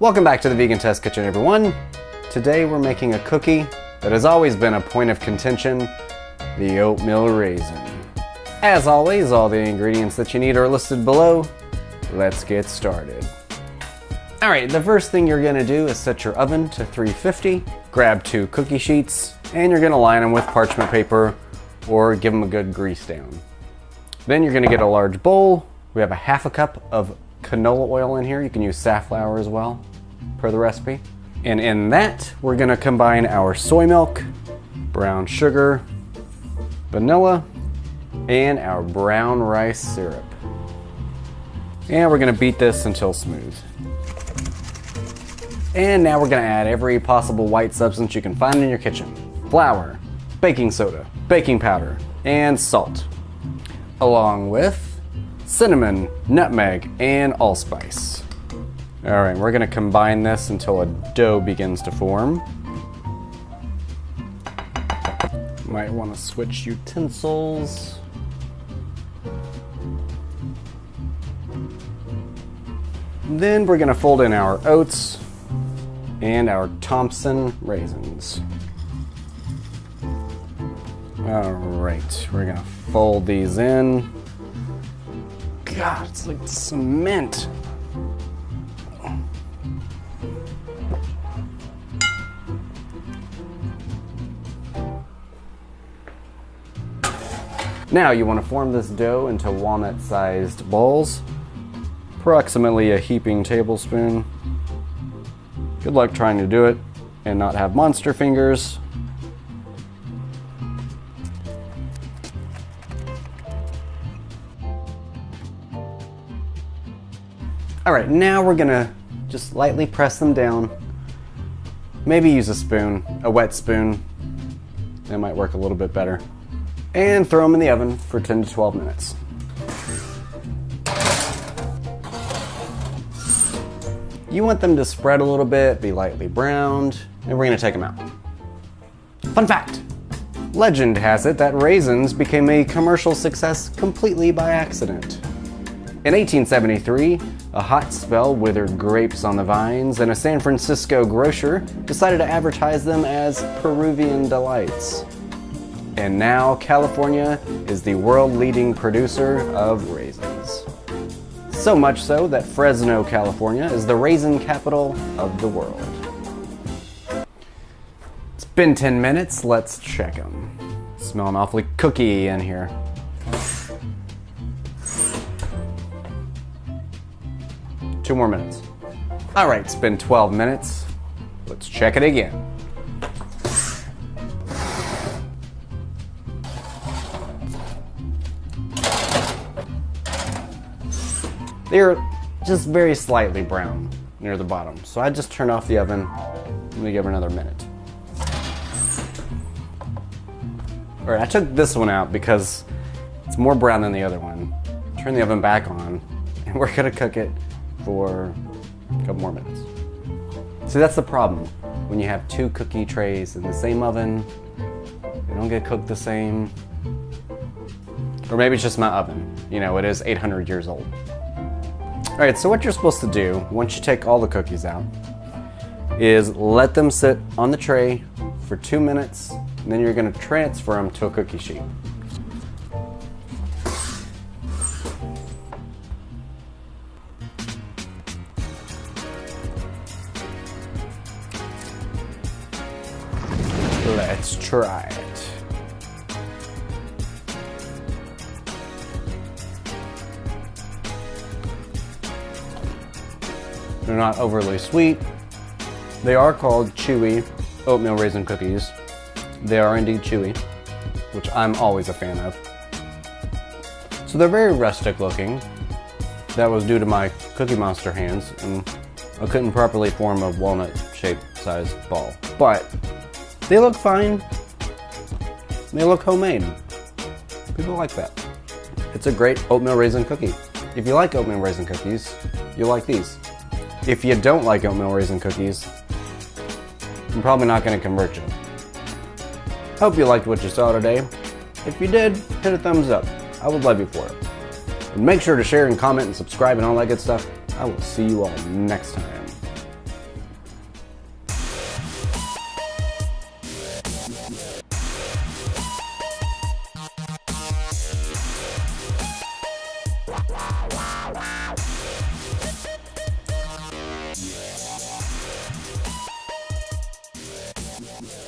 Welcome back to the Vegan Test Kitchen, everyone. Today we're making a cookie that has always been a point of contention, the oatmeal raisin. As always, all the ingredients that you need are listed below. Let's get started. All right, the first thing you're gonna do is set your oven to 350, grab 2 cookie sheets, and you're gonna line them with parchment paper or give them a good grease down. Then you're gonna get a large bowl. We have a half a cup of canola oil in here. You can use safflower as well, per the recipe. And in that, we're gonna combine our soy milk, brown sugar, vanilla, and our brown rice syrup. And we're gonna beat this until smooth. And now we're gonna add every possible white substance you can find in your kitchen. Flour, baking soda, baking powder, and salt. Along with cinnamon, nutmeg, and allspice. All right, we're gonna combine this until a dough begins to form. Might wanna switch utensils. Then we're gonna fold in our oats and our Thompson raisins. All right, we're gonna fold these in. God, it's like cement. Now you want to form this dough into walnut-sized balls, approximately a heaping tablespoon. Good luck trying to do it and not have monster fingers. All right, now we're gonna just lightly press them down. Maybe use a spoon, a wet spoon. That might work a little bit better. And throw them in the oven for 10 to 12 minutes. You want them to spread a little bit, be lightly browned, and we're gonna take them out. Fun fact, legend has it that raisins became a commercial success completely by accident. In 1873, a hot spell withered grapes on the vines, and a San Francisco grocer decided to advertise them as Peruvian delights. And now California is the world-leading producer of raisins. So much so that Fresno, California is the raisin capital of the world. It's been 10 minutes, let's check them. Smelling awfully cookie in here. Two more minutes. All right, it's been 12 minutes. Let's check it again. They're just very slightly brown near the bottom. So I just turn off the oven. Let me give it another minute. All right, I took this one out because it's more brown than the other one. Turn the oven back on, and we're gonna cook it for a couple more minutes. See, that's the problem. When you have 2 cookie trays in the same oven, they don't get cooked the same. Or maybe it's just my oven. You know, it is 800 years old. All right, so what you're supposed to do once you take all the cookies out is let them sit on the tray for 2 minutes, and then you're gonna transfer them to a cookie sheet. Let's try it. They're not overly sweet. They are called Chewy Oatmeal Raisin cookies. They are indeed chewy, which I'm always a fan of. So they're very rustic looking. That was due to my Cookie Monster hands, and I couldn't properly form a walnut-shaped sized ball. But they look fine. They look homemade. People like that. It's a great oatmeal raisin cookie. If you like oatmeal raisin cookies, you'll like these. If you don't like oatmeal raisin cookies, I'm probably not going to convert you. Hope you liked what you saw today. If you did, hit a thumbs up. I would love you for it. And make sure to share and comment and subscribe and all that good stuff. I will see you all next time. you.